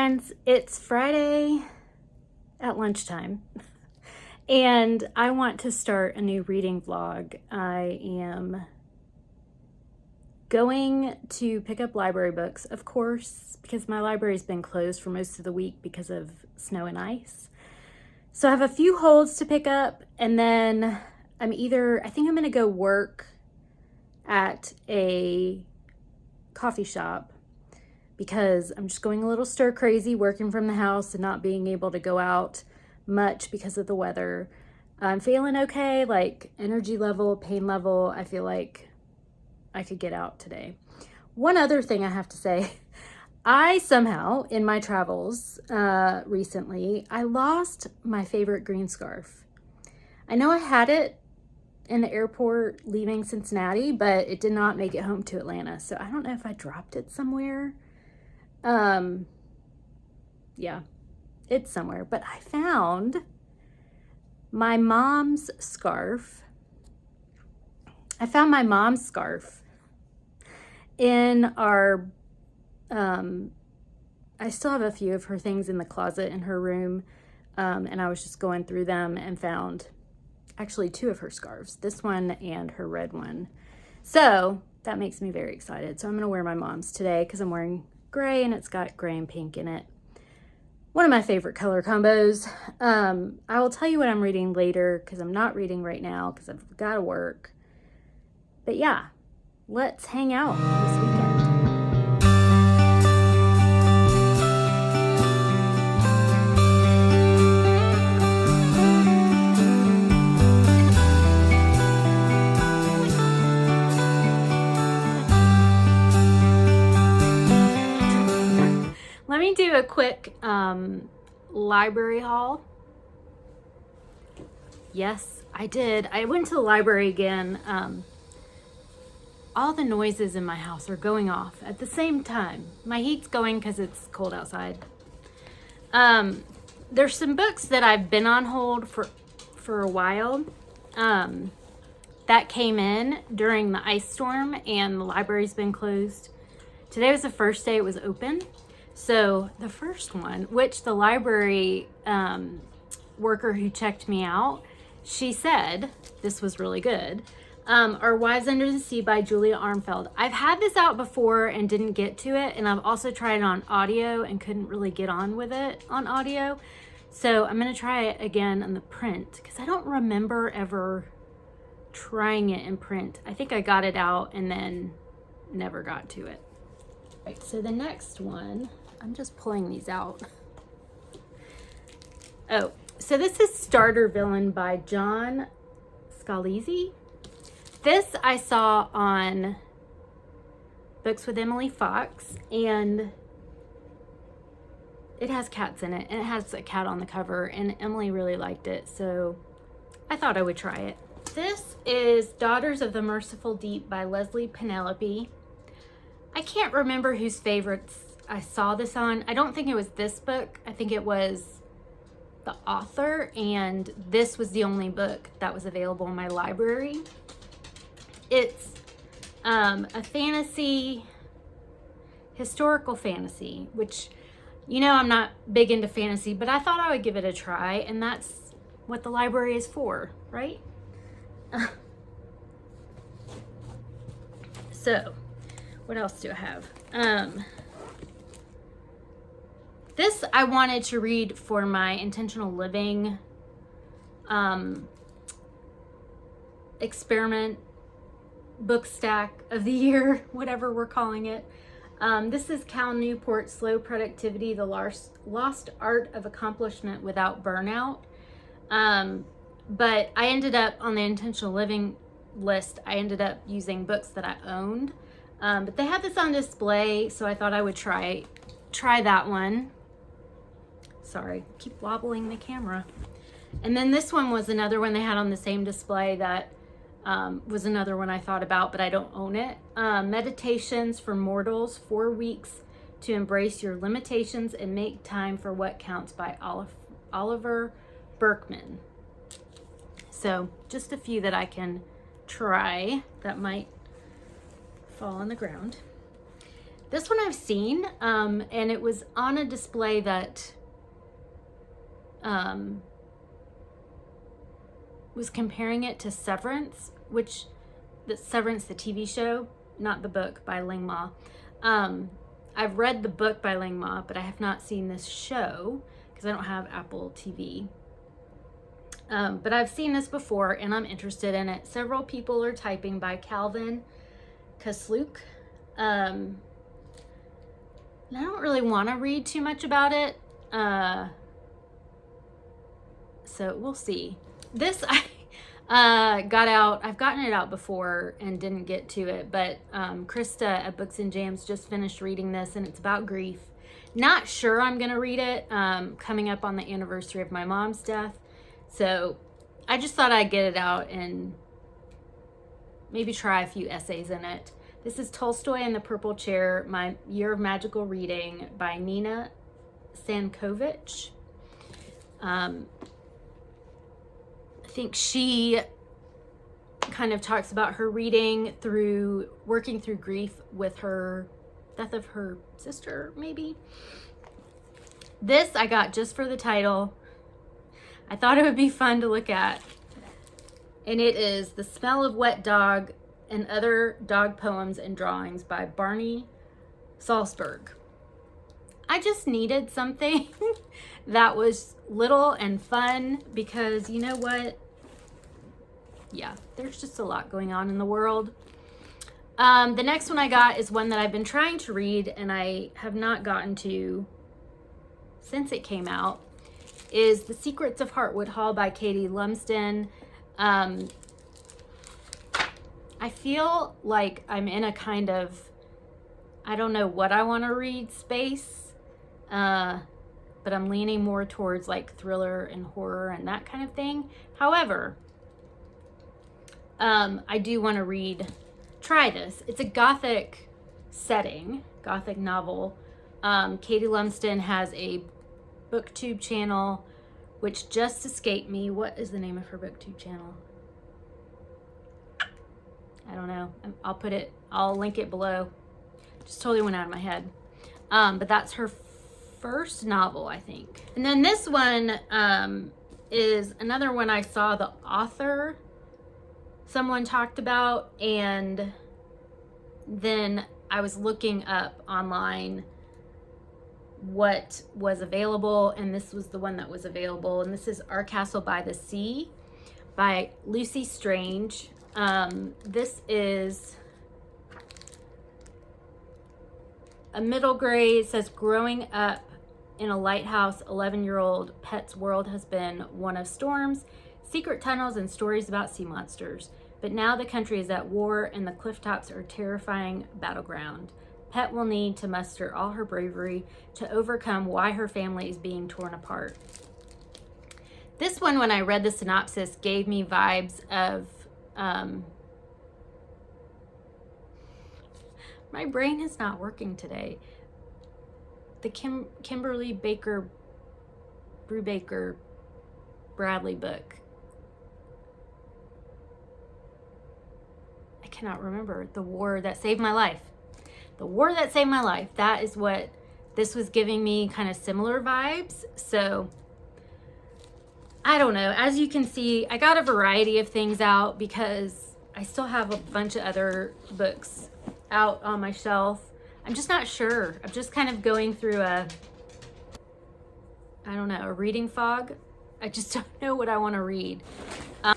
friends, it's Friday at lunchtime and I want to start a new reading vlog. I am going to pick up library books, of course, because my library's been closed for most of the week because of snow and ice. So I have a few holds to pick up, and then I think I'm gonna go work at a coffee shop because I'm just going a little stir crazy working from the house and not being able to go out much because of the weather. I'm feeling okay, like energy level, pain level. I feel like I could get out today. One other thing I have to say, I somehow in my travels recently, I lost my favorite green scarf. I know I had it in the airport leaving Cincinnati, but it did not make it home to Atlanta. So I don't know if I dropped it somewhere. Yeah, it's somewhere, but I found my mom's scarf. I found my mom's scarf in our, I still have a few of her things in the closet in her room. And I was just going through them and found actually two of her scarves, this one and her red one. So that makes me very excited. So I'm gonna wear my mom's today because I'm wearing gray and it's got gray and pink in it. One of my favorite color combos. I will tell you what I'm reading later because I'm not reading right now because I've got to work. But yeah, let's hang out this weekend. Let me do a quick library haul. Yes, I did. I went to the library again. All the noises in my house are going off at the same time. My heat's going because it's cold outside. There's some books that I've been on hold for a while that came in during the ice storm and the library's been closed. Today was the first day it was open. So the first one, which the library worker who checked me out, she said this was really good. Our Wives Under the Sea by Julia Armfeld. I've had this out before and didn't get to it, and I've also tried it on audio and couldn't really get on with it on audio. So I'm gonna try it again on the print because I don't remember ever trying it in print. I think I got it out and then never got to it. Right, so the next one, I'm just pulling these out. Oh, so this is Starter Villain by John Scalise. This I saw on Books with Emily Fox, and it has cats in it, and it has a cat on the cover, and Emily really liked it, so I thought I would try it. This is Daughters of the Merciful Deep by Leslie Penelope. I can't remember whose favorites I saw this on. I don't think it was this book. I think it was the author, and this was the only book that was available in my library. It's a fantasy, historical fantasy, which, you know, I'm not big into fantasy, but I thought I would give it a try, and that's what the library is for, right? So, what else do I have? This I wanted to read for my intentional living experiment book stack of the year, whatever we're calling it. This is Cal Newport's Slow Productivity, the Lost Art of Accomplishment Without Burnout. But I ended up on the intentional living list, I ended up using books that I owned. But they had this on display, so I thought I would try that one. Sorry, keep wobbling the camera. And then this one was another one they had on the same display that was another one I thought about, but I don't own it. Meditations for Mortals, 4 Weeks to Embrace Your Limitations and Make Time for What Counts by Oliver Berkman. So just a few that I can try that might fall on the ground. This one I've seen, and it was on a display that was comparing it to Severance, Severance, the TV show, not the book by Ling Ma. I've read the book by Ling Ma, but I have not seen this show because I don't have Apple TV. But I've seen this before and I'm interested in it. Several people are typing by Calvin Kasluk. And I don't really want to read too much about it. So we'll see. This I've gotten it out before and didn't get to it, but Krista at Books and Jams just finished reading this, and it's about grief. Not sure I'm gonna read it, coming up on the anniversary of my mom's death, so I just thought I'd get it out and maybe try a few essays in it. This is Tolstoy and the Purple Chair, My Year of Magical Reading by Nina Sankovic. I think she kind of talks about her working through grief with her death of her sister, maybe. This I got just for the title. I thought it would be fun to look at. And it is The Smell of Wet Dog and Other Dog Poems and Drawings by Barney Salzberg. I just needed something that was little and fun because you know what? Yeah, there's just a lot going on in the world. The next one I got is one that I've been trying to read and I have not gotten to since it came out, is The Secrets of Hartwood Hall by Katie Lumsden. I feel like I'm in a kind of, I don't know what I want to read space, but I'm leaning more towards like thriller and horror and that kind of thing. However, I do want to try this. It's a gothic setting, gothic novel. Katie Lumsden has a booktube channel, which just escaped me. What is the name of her booktube channel? I don't know. I'll link it below. Just totally went out of my head. But that's her first novel, I think. And then this one is another one I saw the author someone talked about, and then I was looking up online what was available, and this was the one that was available, and this is Our Castle by the Sea by Lucy Strange. This is a middle grade. It says, growing up in a lighthouse, 11-year-old Pet's world has been one of storms, secret tunnels, and stories about sea monsters. But now the country is at war and the clifftops are a terrifying battleground. Pet will need to muster all her bravery to overcome why her family is being torn apart. This one, when I read the synopsis, gave me vibes of, my brain is not working today. The Kimberly Baker Brubaker Bradley book. I cannot remember. The War That Saved My Life. The War That Saved My Life. That is what this was giving me, kind of similar vibes. So I don't know. As you can see, I got a variety of things out because I still have a bunch of other books out on my shelf. I'm just not sure. I'm just kind of going through a reading fog. I just don't know what I want to read.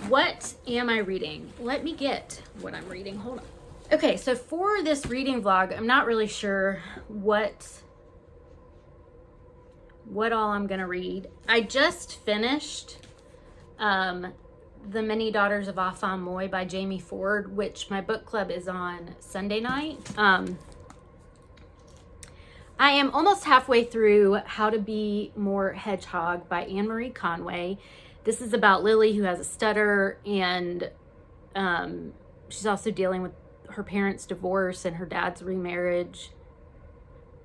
What am I reading? Let me get what I'm reading. Hold on. Okay, so for this reading vlog, I'm not really sure what all I'm gonna read. I just finished The Many Daughters of Afan Moy by Jamie Ford, which my book club is on Sunday night. I am almost halfway through How to Be More Hedgehog by Anne Marie Conway. This is about Lily, who has a stutter, and she's also dealing with her parents' divorce and her dad's remarriage.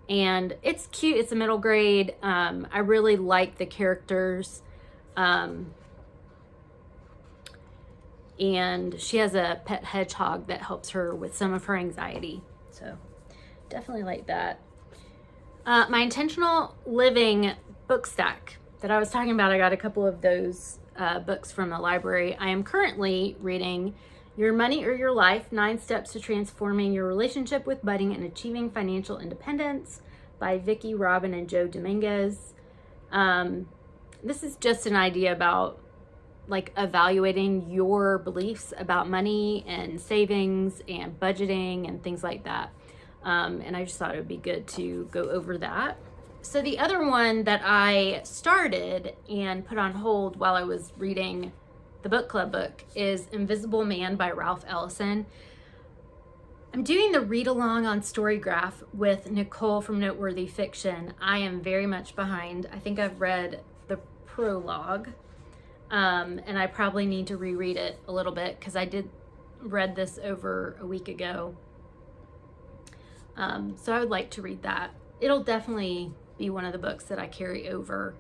And it's cute. It's a middle grade. I really like the characters. And she has a pet hedgehog that helps her with some of her anxiety. So definitely like that. My intentional living book stack that I was talking about, I got a couple of those books from the library. I am currently reading Your Money or Your Life, 9 Steps to Transforming Your Relationship with Budding and Achieving Financial Independence by Vicki Robin and Joe Dominguez. This is just an idea about like evaluating your beliefs about money and savings and budgeting and things like that. And I just thought it would be good to go over that. So the other one that I started and put on hold while I was reading the book club book is Invisible Man by Ralph Ellison. I'm doing the read along on Storygraph with Nicole from Noteworthy Fiction. I am very much behind. I think I've read the prologue, and I probably need to reread it a little bit because I did read this over a week ago. So I would like to read that. It'll definitely be one of the books that I carry over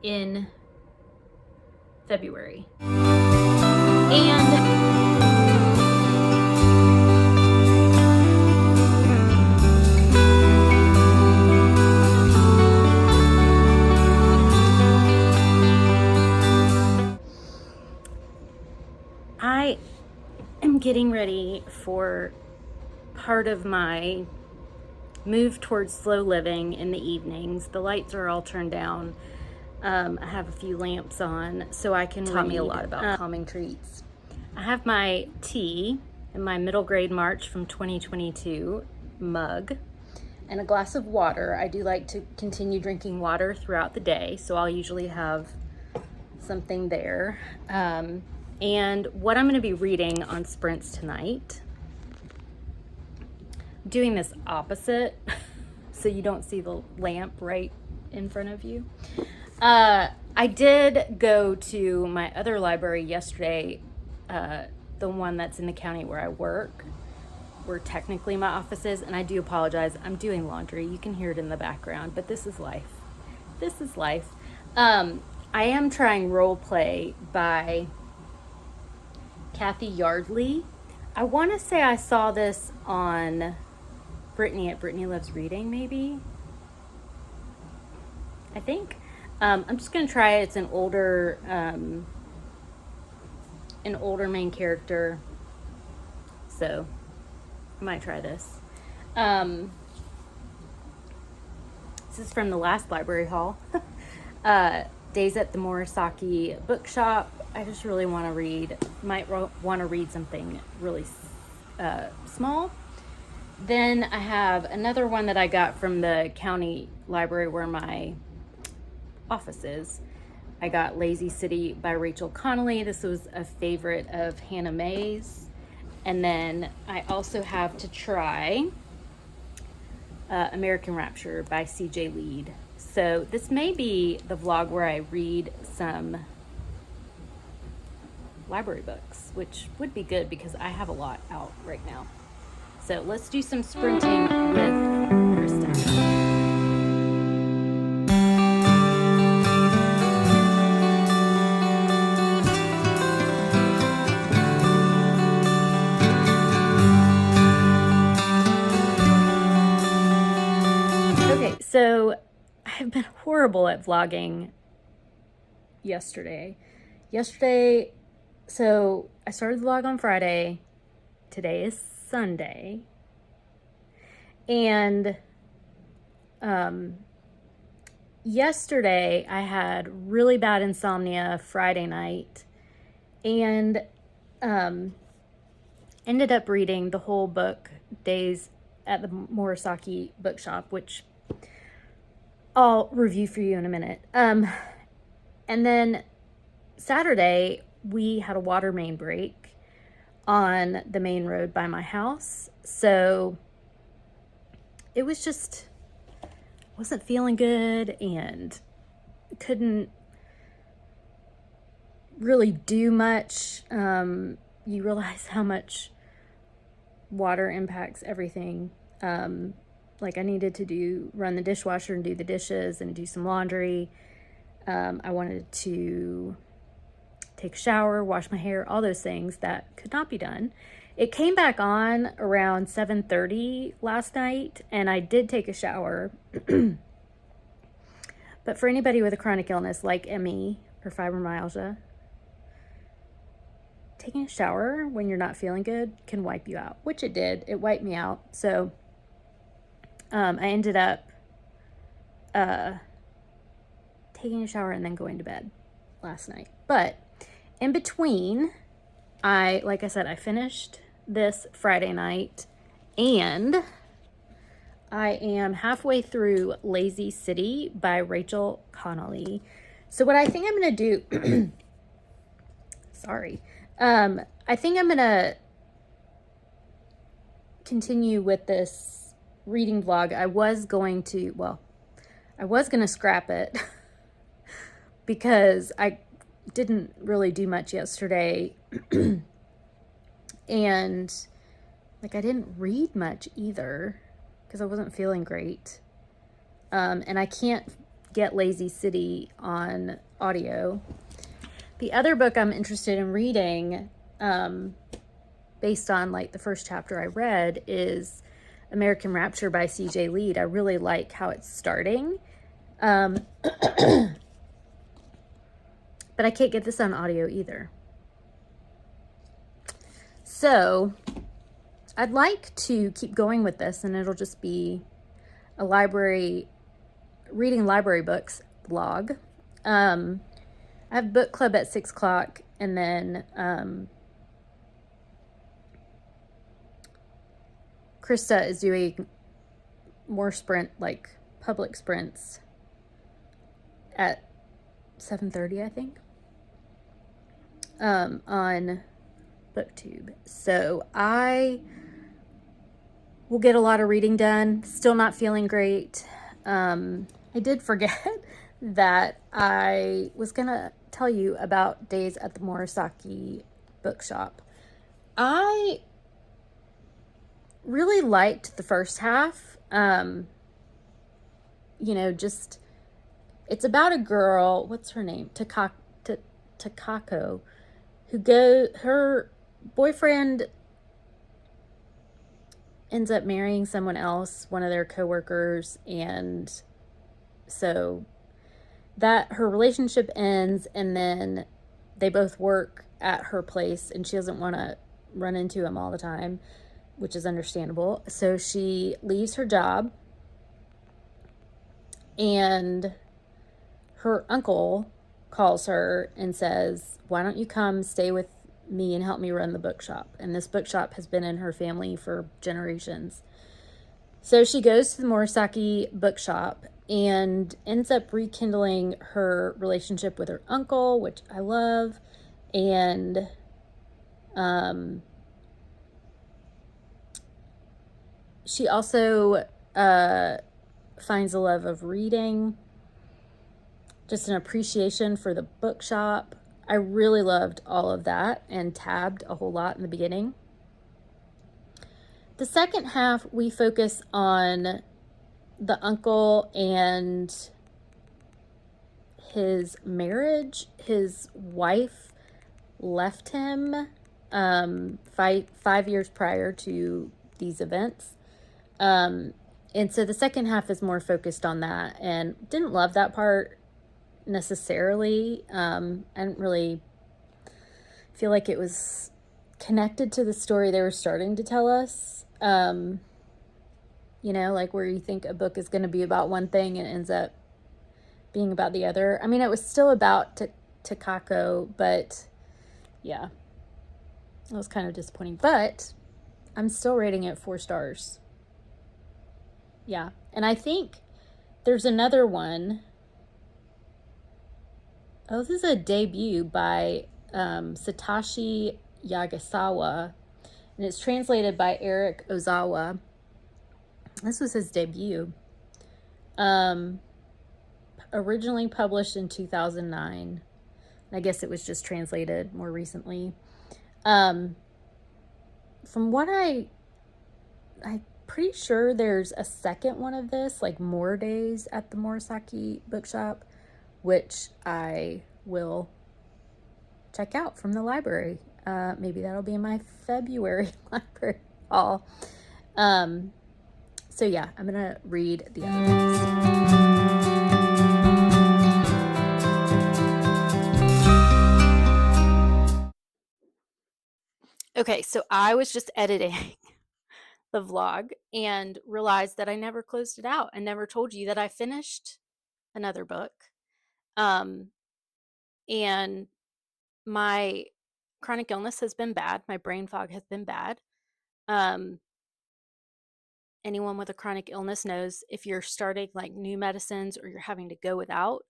in February. And I am getting ready for part of my move towards slow living in the evenings. The lights are all turned down. I have a few lamps on so I can taught me a lot about calming treats. I have my tea in my middle grade March from 2022 mug and a glass of water. I do like to continue drinking water throughout the day, so I'll usually have something there. And what I'm going to be reading on sprints tonight, I'm doing this opposite so you don't see the lamp right in front of you. I did go to my other library yesterday, the one that's in the county where I work, where technically my office is, and I do apologize. I'm doing laundry. You can hear it in the background, but this is life. This is life. I am trying Role Play by Kathy Yardley. I want to say I saw this on Brittany at Brittany Loves Reading, maybe. I think. I'm just going to try it. It's an older main character. So, I might try this. This is from the last library haul. Days at the Morisaki Bookshop. I just really want to read. Might want to read something really small. Then I have another one that I got from the county library where my office is. I got Lazy City by Rachel Connolly. This was a favorite of Hannah Mae's. And then I also have to try American Rapture by C.J. Lead. So this may be the vlog where I read some library books, which would be good because I have a lot out right now. So let's do some sprinting with Kristen. So I've been horrible at vlogging yesterday. So I started the vlog on Friday. Today is Sunday. And yesterday I had really bad insomnia Friday night and ended up reading the whole book, Days at the Morisaki Bookshop, which I'll review for you in a minute. And then Saturday, we had a water main break on the main road by my house. So it was just, wasn't feeling good and couldn't really do much. You realize how much water impacts everything. Like I needed to run the dishwasher and do the dishes and do some laundry. I wanted to take a shower, wash my hair, all those things that could not be done It came back on around 7:30 last night, and I did take a shower. But for anybody with a chronic illness like ME or fibromyalgia, taking a shower when you're not feeling good can wipe you out, which it did. It wiped me out. So I ended up taking a shower and then going to bed last night. But in between, like I said, I finished this Friday night, and I am halfway through Lazy City by Rachel Connolly. So what I think I'm going to do, sorry, I think I'm going to continue with this reading vlog. I was going to scrap it because I didn't really do much yesterday. And like, I didn't read much either because I wasn't feeling great. And I can't get Lazy City on audio. The other book I'm interested in reading, based on like the first chapter I read, is American Rapture by C.J. Lead. I really like how it's starting. But I can't get this on audio either. So I'd like to keep going with this, and it'll just be a reading library books vlog. I have book club at 6 o'clock, and then Krista is doing more like public sprints at 7:30, I think, on booktube. So I will get a lot of reading done. Still not feeling great. I did forget that I was gonna tell you about Days at the Murasaki bookshop. I really liked the first half. It's about a girl, what's her name? Takako, her boyfriend ends up marrying someone else, one of their coworkers, and so that her relationship ends, and then they both work at her place, and she doesn't want to run into him all the time, which is understandable. So she leaves her job, and her uncle calls her and says, why don't you come stay with me and help me run the bookshop? And this bookshop has been in her family for generations. So she goes to the Murasaki bookshop and ends up rekindling her relationship with her uncle, which I love. And she also finds a love of reading, just an appreciation for the bookshop. I really loved all of that and tabbed a whole lot in the beginning. The second half, we focus on the uncle and his marriage. His wife left him 5 years prior to these events. And so the second half is more focused on that, and didn't love that part necessarily. I didn't really feel like it was connected to the story they were starting to tell us. Like where you think a book is going to be about one thing and it ends up being about the other. I mean, it was still about Takako, but yeah, it was kind of disappointing. But I'm still rating it 4 stars. Yeah, and I think there's another one. Oh, this is a debut by Satoshi Yagasawa, and it's translated by Eric Ozawa. This was his debut. Originally published in 2009. I guess it was just translated more recently. From what I'm pretty sure there's a second one of this, like More Days at the Murasaki bookshop, which I will check out from the library. Maybe that'll be in my February library haul. So yeah, I'm gonna read the other books. Okay, so I was just editing the vlog and realized that I never closed it out. I never told you that I finished another book. And my chronic illness has been bad. My brain fog has been bad. Anyone with a chronic illness knows if you're starting like new medicines or you're having to go without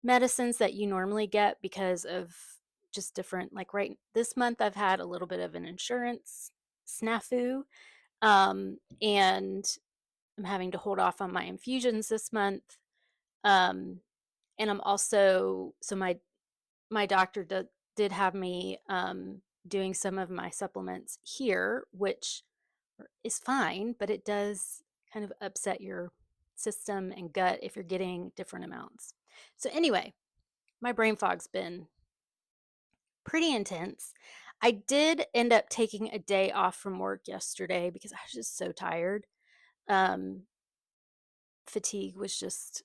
medicines that you normally get because of just different, like right this month, I've had a little bit of an insurance snafu. And I'm having to hold off on my infusions this month. And I'm also, so my doctor did have me doing some of my supplements here, which is fine, but it does kind of upset your system and gut if you're getting different amounts. So anyway, my brain fog's been pretty intense. I did end up taking a day off from work yesterday because I was just so tired. Fatigue was just,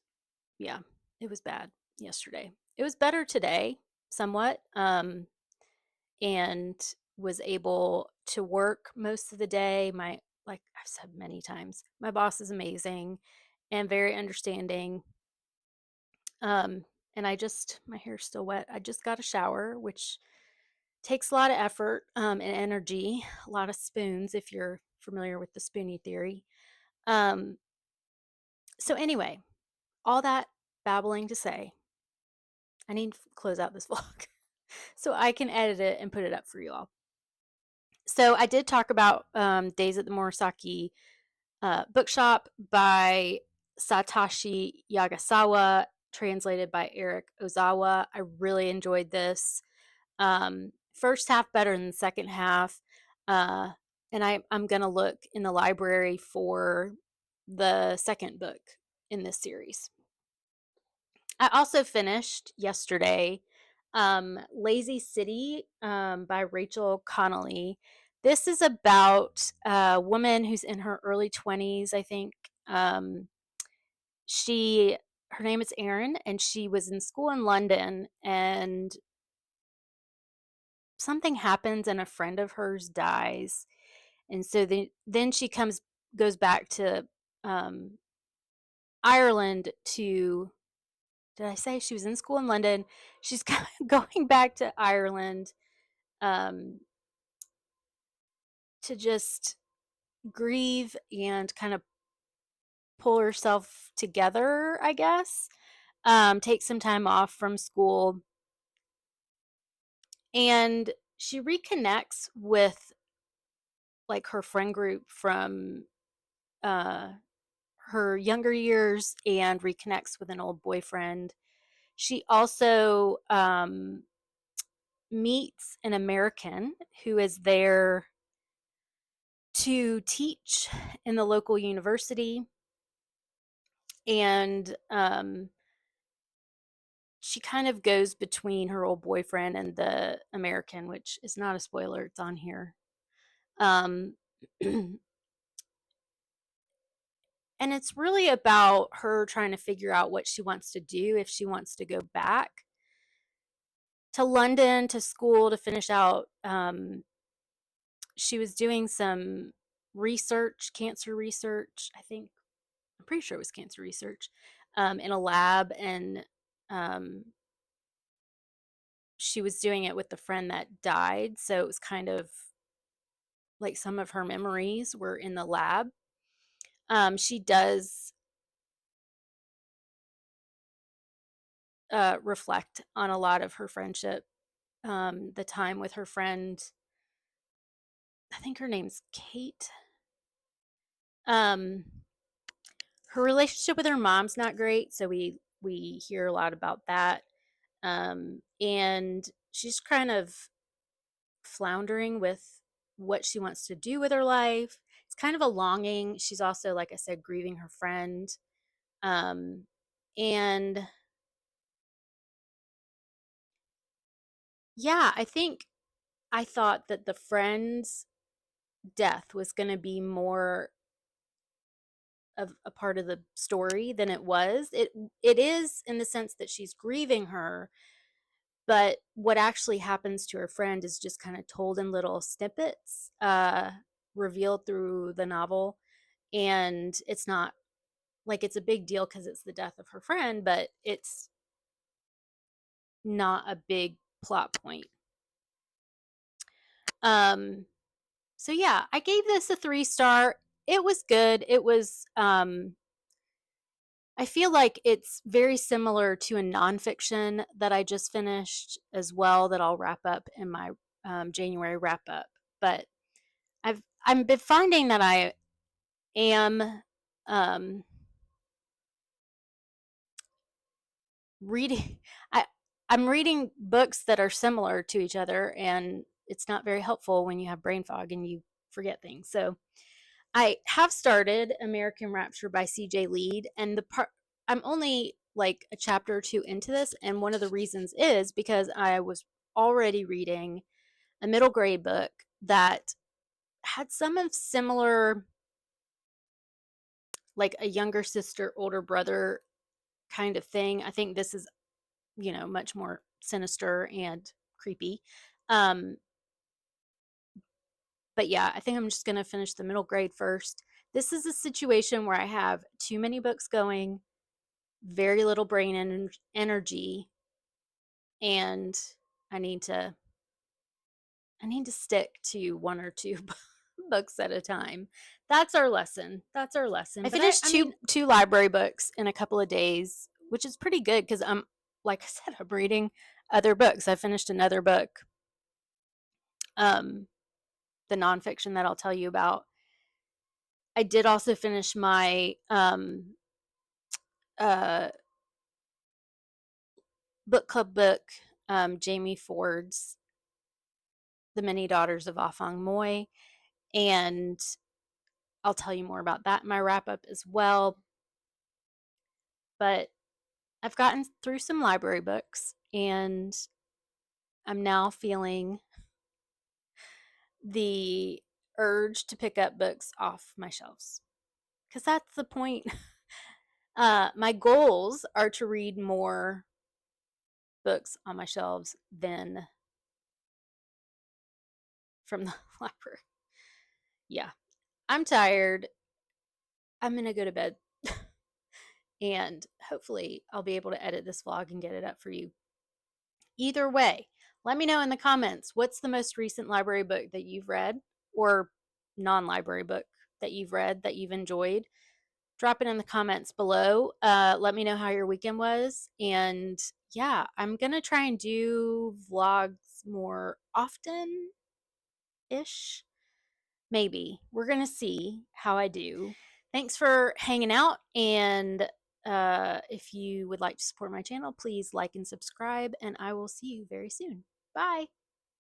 yeah, it was bad yesterday. It was better today, somewhat, and was able to work most of the day. Like I've said many times, my boss is amazing and very understanding. And my hair's still wet. I just got a shower, which takes a lot of effort and energy, a lot of spoons, if you're familiar with the spoonie theory. Um, so anyway, all that babbling to say, I need to close out this vlog so I can edit it and put it up for you all. So I did talk about Days at the Murasaki Bookshop by Satoshi Yagasawa, translated by Eric Ozawa. I really enjoyed this. First half better than the second half. And I'm going to look in the library for the second book in this series. I also finished yesterday Lazy City by Rachel Connolly. This is about a woman who's in her early 20s, I think. Her name is Erin, and she was in school in London, and something happens and a friend of hers dies. And so then she goes back to Ireland to, did I say she was in school in London? She's going back to Ireland um, to just grieve and kind of pull herself together, I guess. Take some time off from school. And she reconnects with like her friend group from her younger years and reconnects with an old boyfriend. She also meets an American who is there to teach in the local university. And she kind of goes between her old boyfriend and the American, which is not a spoiler, it's on here. Um, and it's really about her trying to figure out what she wants to do, if she wants to go back to London to school to finish out. She was doing some research, cancer research, I think. I'm pretty sure it was cancer research in a lab, and she was doing it with the friend that died. So it was kind of like some of her memories were in the lab. She does reflect on a lot of her friendship, the time with her friend. I think her name's Kate. Her relationship with her mom's not great, so we hear a lot about that. And she's kind of floundering with what she wants to do with her life. It's kind of a longing. She's also, like I said, grieving her friend. And yeah, I think I thought that the friend's death was going to be more of a part of the story than it was. It is in the sense that she's grieving her, but what actually happens to her friend is just kind of told in little snippets, revealed through the novel. And it's not like it's a big deal because it's the death of her friend, but it's not a big plot point. So yeah, I gave this a 3-star. It was good. It was I feel like it's very similar to a nonfiction that I just finished as well that I'll wrap up in my January wrap up. But I've been finding that I am reading I'm reading books that are similar to each other, and it's not very helpful when you have brain fog and you forget things. So I have started American Rapture by CJ Lead, and I'm only like a chapter or two into this, and one of the reasons is because I was already reading a middle grade book that had some of similar, like a younger sister, older brother kind of thing. I think this is, much more sinister and creepy. But yeah, I think I'm just going to finish the middle grade first. This is a situation where I have too many books going, very little brain energy, and I need to stick to one or two books at a time. That's our lesson. I finished two library books in a couple of days, which is pretty good because like I said, I'm reading other books. I finished another book, the nonfiction that I'll tell you about. I did also finish my book club book, Jamie Ford's The Many Daughters of Afang Moy, and I'll tell you more about that in my wrap up as well. But I've gotten through some library books, and I'm now feeling the urge to pick up books off my shelves, because that's the point. My goals are to read more books on my shelves than from the library. Yeah, I'm tired. I'm going to go to bed. And hopefully I'll be able to edit this vlog and get it up for you. Either way, let me know in the comments, what's the most recent library book that you've read, or non-library book that you've read that you've enjoyed? Drop it in the comments below. Let me know how your weekend was. And yeah, I'm going to try and do vlogs more often-ish. Maybe. We're going to see how I do. Thanks for hanging out. And if you would like to support my channel, please like and subscribe. And I will see you very soon. Bye.